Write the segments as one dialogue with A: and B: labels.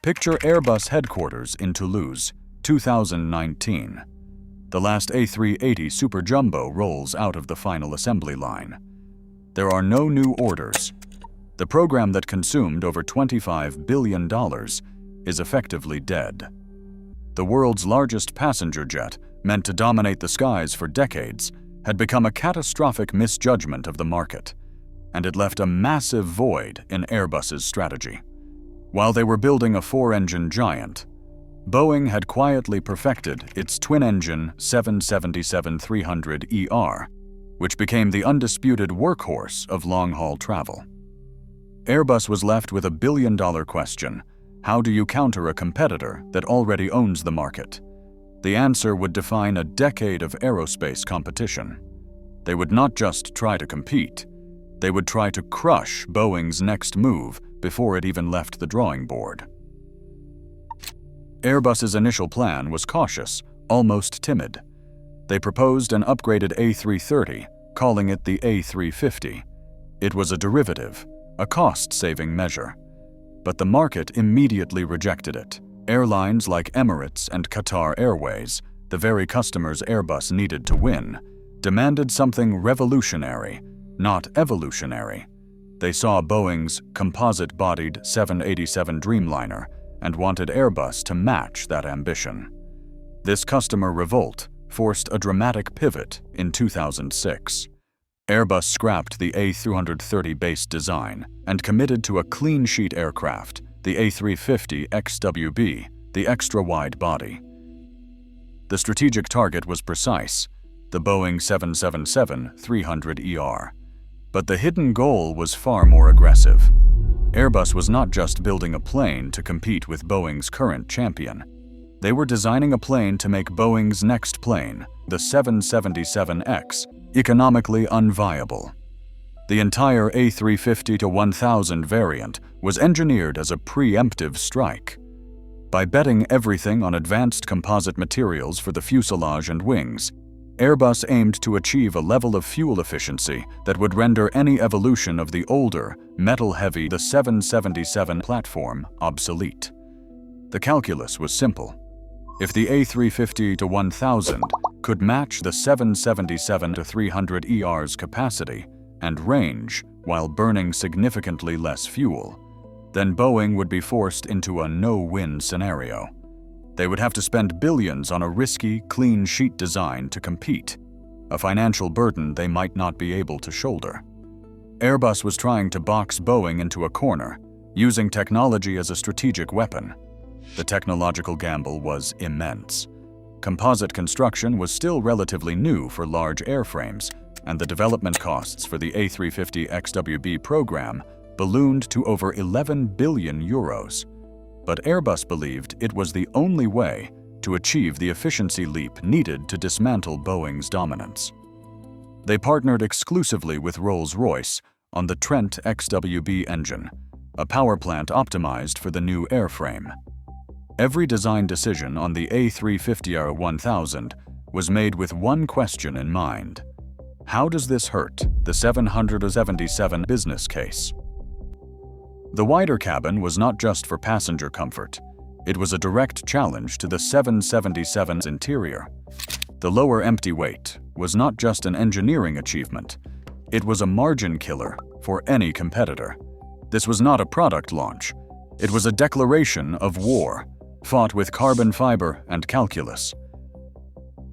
A: Picture Airbus headquarters in Toulouse, 2019. The last A380 Super Jumbo rolls out of the final assembly line. There are no new orders. The program that consumed over $25 billion is effectively dead. The world's largest passenger jet, meant to dominate the skies for decades, had become a catastrophic misjudgment of the market, and it left a massive void in Airbus's strategy. While they were building a four-engine giant, Boeing had quietly perfected its twin-engine 777-300ER, which became the undisputed workhorse of long-haul travel. Airbus was left with a billion-dollar question: how do you counter a competitor that already owns the market? The answer would define a decade of aerospace competition. They would not just try to compete, they would try to crush Boeing's next move before it even left the drawing board. Airbus's initial plan was cautious, almost timid. They proposed an upgraded A330, calling it the A350. It was a derivative, a cost-saving measure. But the market immediately rejected it. Airlines like Emirates and Qatar Airways, the very customers Airbus needed to win, demanded something revolutionary, not evolutionary. They saw Boeing's composite-bodied 787 Dreamliner and wanted Airbus to match that ambition. This customer revolt forced a dramatic pivot in 2006. Airbus scrapped the A330 base design and committed to a clean-sheet aircraft, the A350 XWB, the extra-wide body. The strategic target was precise, the Boeing 777-300ER. But the hidden goal was far more aggressive. Airbus was not just building a plane to compete with Boeing's current champion. They were designing a plane to make Boeing's next plane, the 777X, economically unviable. The entire A350-1000 variant was engineered as a preemptive strike. By betting everything on advanced composite materials for the fuselage and wings, Airbus aimed to achieve a level of fuel efficiency that would render any evolution of the older, metal-heavy the 777 platform obsolete. The calculus was simple. If the A350-1000 could match the 777-300ER's capacity and range while burning significantly less fuel, then Boeing would be forced into a no-win scenario. They would have to spend billions on a risky, clean-sheet design to compete, a financial burden they might not be able to shoulder. Airbus was trying to box Boeing into a corner, using technology as a strategic weapon. The technological gamble was immense. Composite construction was still relatively new for large airframes, and the development costs for the A350 XWB program ballooned to over 11 billion euros. But Airbus believed it was the only way to achieve the efficiency leap needed to dismantle Boeing's dominance. They partnered exclusively with Rolls-Royce on the Trent XWB engine, a power plant optimized for the new airframe. Every design decision on the A350-1000 was made with one question in mind: how does this hurt the 777 business case? The wider cabin was not just for passenger comfort. It was a direct challenge to the 777's interior. The lower empty weight was not just an engineering achievement. It was a margin killer for any competitor. This was not a product launch. It was a declaration of war, fought with carbon fiber and calculus.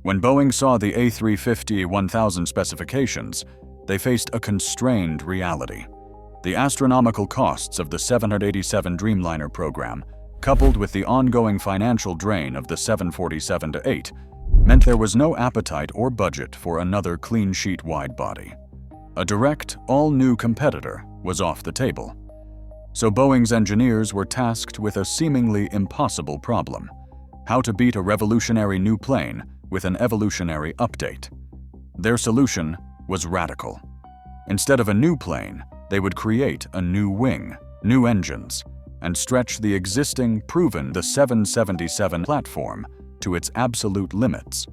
A: When Boeing saw the A350-1000 specifications, they faced a constrained reality. The astronomical costs of the 787 Dreamliner program, coupled with the ongoing financial drain of the 747-8, meant there was no appetite or budget for another clean-sheet wide-body. A direct, all-new competitor was off the table. So Boeing's engineers were tasked with a seemingly impossible problem: how to beat a revolutionary new plane with an evolutionary update. Their solution was radical. Instead of a new plane, they would create a new wing, new engines, and stretch the existing, proven the 777 platform to its absolute limits.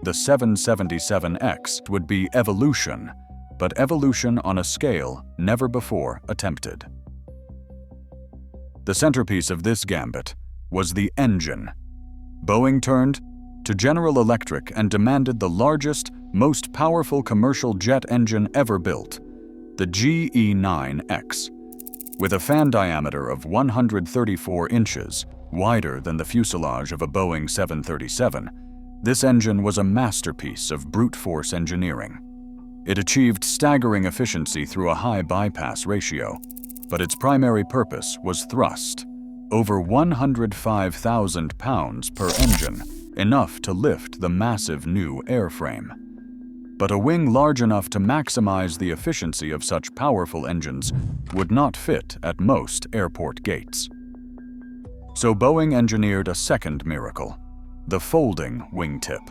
A: The 777X would be evolution, but evolution on a scale never before attempted. The centerpiece of this gambit was the engine. Boeing turned to General Electric and demanded the largest, most powerful commercial jet engine ever built, the GE9X. With a fan diameter of 134 inches, wider than the fuselage of a Boeing 737, this engine was a masterpiece of brute force engineering. It achieved staggering efficiency through a high bypass ratio, but its primary purpose was thrust. Over 105,000 pounds per engine, enough to lift the massive new airframe. But a wing large enough to maximize the efficiency of such powerful engines would not fit at most airport gates. So Boeing engineered a second miracle, the folding wingtip.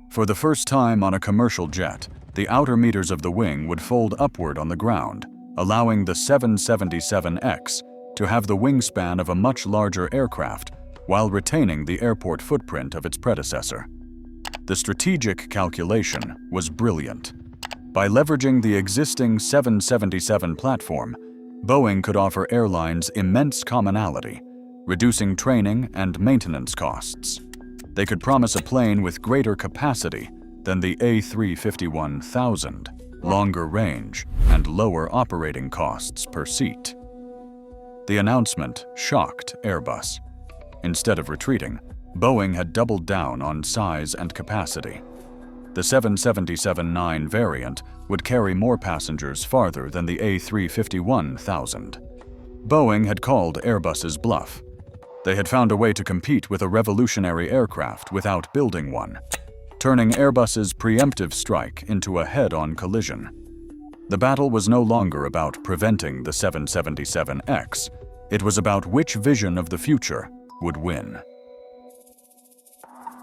A: For the first time on a commercial jet, the outer meters of the wing would fold upward on the ground, allowing the 777X to have the wingspan of a much larger aircraft while retaining the airport footprint of its predecessor. The strategic calculation was brilliant. By leveraging the existing 777 platform, Boeing could offer airlines immense commonality, reducing training and maintenance costs. They could promise a plane with greater capacity than the A350-1000, longer range, and lower operating costs per seat. The announcement shocked Airbus. Instead of retreating, Boeing had doubled down on size and capacity. The 777-9 variant would carry more passengers farther than the A350-1000. Boeing had called Airbus's bluff. They had found a way to compete with a revolutionary aircraft without building one, turning Airbus's preemptive strike into a head-on collision. The battle was no longer about preventing the 777X. It was about which vision of the future would win.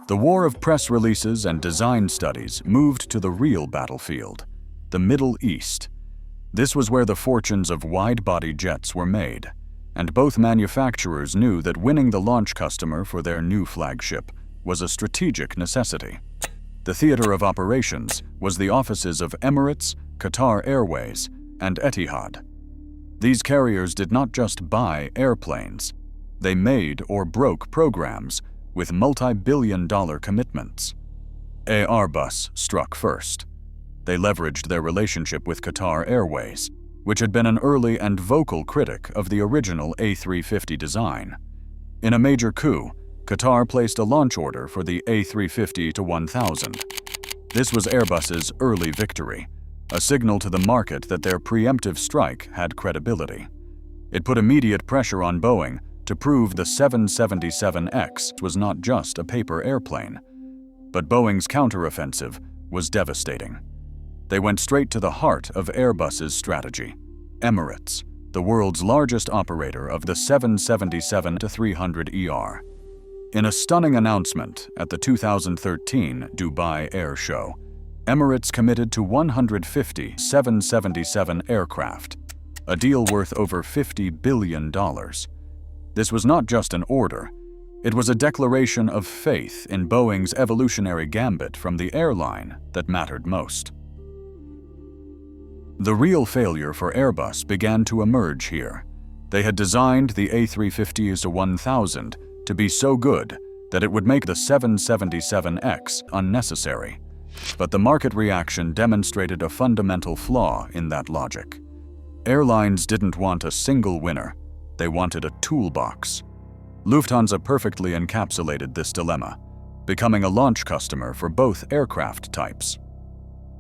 A: The war of press releases and design studies moved to the real battlefield, the Middle East. This was where the fortunes of wide-body jets were made, and both manufacturers knew that winning the launch customer for their new flagship was a strategic necessity. The theater of operations was the offices of Emirates, Qatar Airways, and Etihad. These carriers did not just buy airplanes, they made or broke programs with multi-billion-dollar commitments. Airbus struck first. They leveraged their relationship with Qatar Airways, which had been an early and vocal critic of the original A350 design. In a major coup, Qatar placed a launch order for the A350-1000. This was Airbus's early victory, a signal to the market that their preemptive strike had credibility. It put immediate pressure on Boeing to prove the 777X was not just a paper airplane. But Boeing's counteroffensive was devastating. They went straight to the heart of Airbus's strategy. Emirates, the world's largest operator of the 777-300ER. In a stunning announcement at the 2013 Dubai Air Show, Emirates committed to 150 777 aircraft, a deal worth over $50 billion. This was not just an order, it was a declaration of faith in Boeing's evolutionary gambit from the airline that mattered most. The real failure for Airbus began to emerge here. They had designed the A350-1000 to be so good that it would make the 777X unnecessary. But the market reaction demonstrated a fundamental flaw in that logic. Airlines didn't want a single winner, they wanted a toolbox. Lufthansa perfectly encapsulated this dilemma, becoming a launch customer for both aircraft types.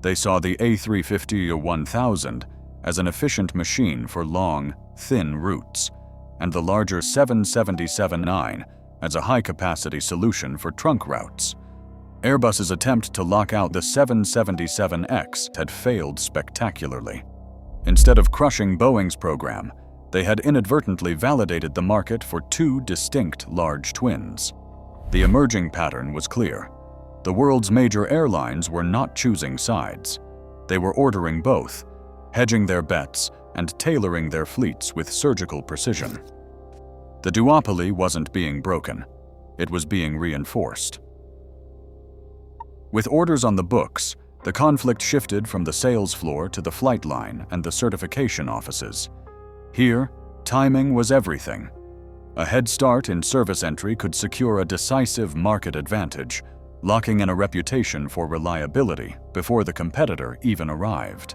A: They saw the A350-1000 as an efficient machine for long, thin routes, and the larger 777-9 as a high-capacity solution for trunk routes. Airbus's attempt to lock out the 777X had failed spectacularly. Instead of crushing Boeing's program, they had inadvertently validated the market for two distinct large twins. The emerging pattern was clear. The world's major airlines were not choosing sides. They were ordering both, hedging their bets and tailoring their fleets with surgical precision. The duopoly wasn't being broken. It was being reinforced. With orders on the books, the conflict shifted from the sales floor to the flight line and the certification offices. Here, timing was everything. A head start in service entry could secure a decisive market advantage, locking in a reputation for reliability before the competitor even arrived.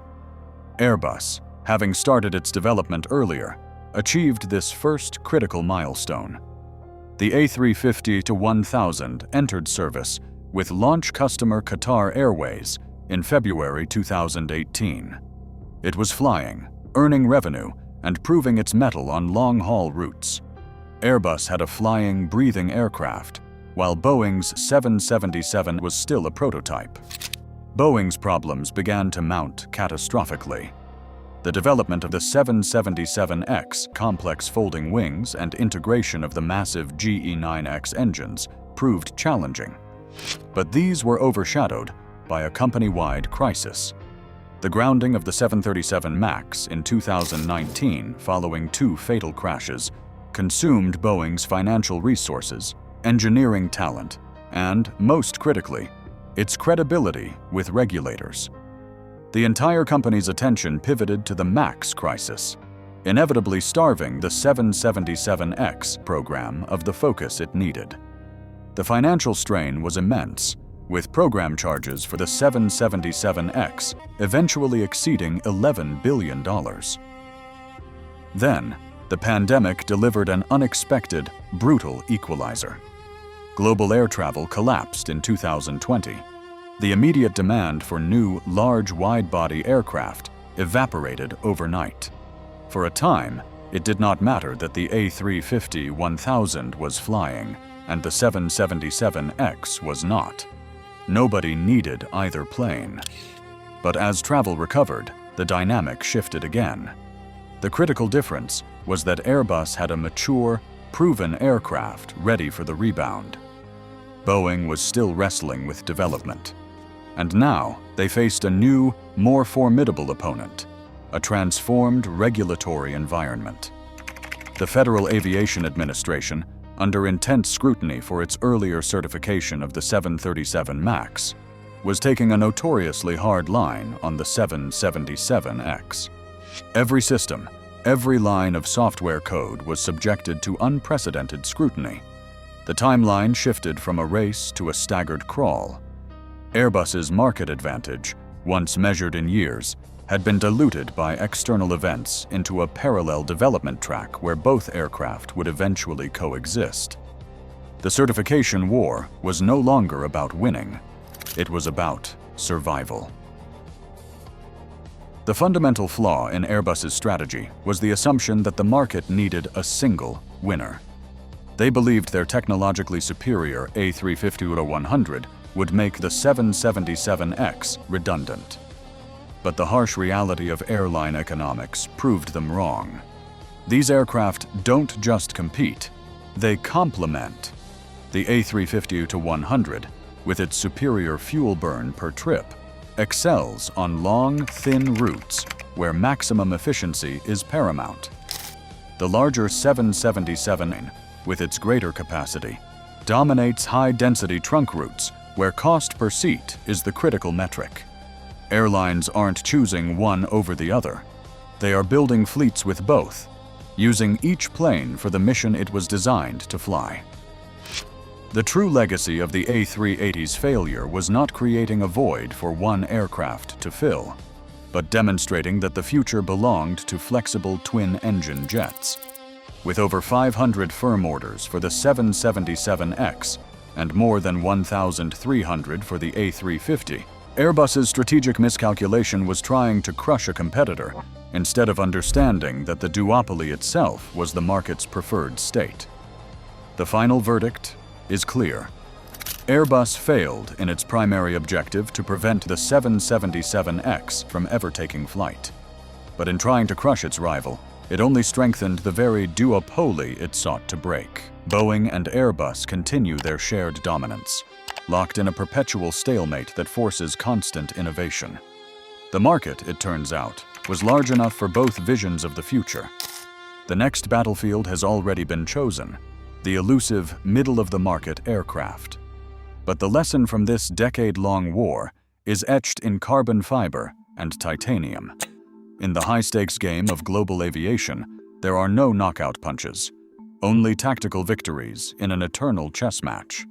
A: Airbus, having started its development earlier, achieved this first critical milestone. The A350-1000 entered service with launch customer Qatar Airways in February 2018. It was flying, earning revenue, and proving its mettle on long-haul routes. Airbus had a flying, breathing aircraft, while Boeing's 777 was still a prototype. Boeing's problems began to mount catastrophically. The development of the 777X complex folding wings and integration of the massive GE9X engines proved challenging. But these were overshadowed by a company-wide crisis. The grounding of the 737 MAX in 2019 following 2 fatal crashes consumed Boeing's financial resources, engineering talent, and, most critically, its credibility with regulators. The entire company's attention pivoted to the MAX crisis, inevitably starving the 777X program of the focus it needed. The financial strain was immense, with program charges for the 777X eventually exceeding $11 billion. Then, the pandemic delivered an unexpected, brutal equalizer. Global air travel collapsed in 2020. The immediate demand for new, large, wide-body aircraft evaporated overnight. For a time, it did not matter that the A350-1000 was flying and the 777X was not. Nobody needed either plane. But as travel recovered, the dynamic shifted again. The critical difference was that Airbus had a mature, proven aircraft ready for the rebound. Boeing was still wrestling with development. And now they faced a new, more formidable opponent, a transformed regulatory environment. The Federal Aviation Administration, under intense scrutiny for its earlier certification of the 737 MAX, was taking a notoriously hard line on the 777X. Every system, every line of software code was subjected to unprecedented scrutiny. The timeline shifted from a race to a staggered crawl. Airbus's market advantage, once measured in years, had been diluted by external events into a parallel development track where both aircraft would eventually coexist. The certification war was no longer about winning. It was about survival. The fundamental flaw in Airbus's strategy was the assumption that the market needed a single winner. They believed their technologically superior A350-100 would make the 777X redundant. But the harsh reality of airline economics proved them wrong. These aircraft don't just compete, they complement. The A350-100, with its superior fuel burn per trip, excels on long, thin routes where maximum efficiency is paramount. The larger 777, with its greater capacity, dominates high-density trunk routes where cost per seat is the critical metric. Airlines aren't choosing one over the other. They are building fleets with both, using each plane for the mission it was designed to fly. The true legacy of the A380's failure was not creating a void for one aircraft to fill, but demonstrating that the future belonged to flexible twin-engine jets. With over 500 firm orders for the 777X and more than 1,300 for the A350, Airbus's strategic miscalculation was trying to crush a competitor instead of understanding that the duopoly itself was the market's preferred state. The final verdict is clear. Airbus failed in its primary objective to prevent the 777X from ever taking flight. But in trying to crush its rival, it only strengthened the very duopoly it sought to break. Boeing and Airbus continue their shared dominance, locked in a perpetual stalemate that forces constant innovation. The market, it turns out, was large enough for both visions of the future. The next battlefield has already been chosen, the elusive middle-of-the-market aircraft. But the lesson from this decade-long war is etched in carbon fiber and titanium. In the high-stakes game of global aviation, there are no knockout punches. only tactical victories in an eternal chess match.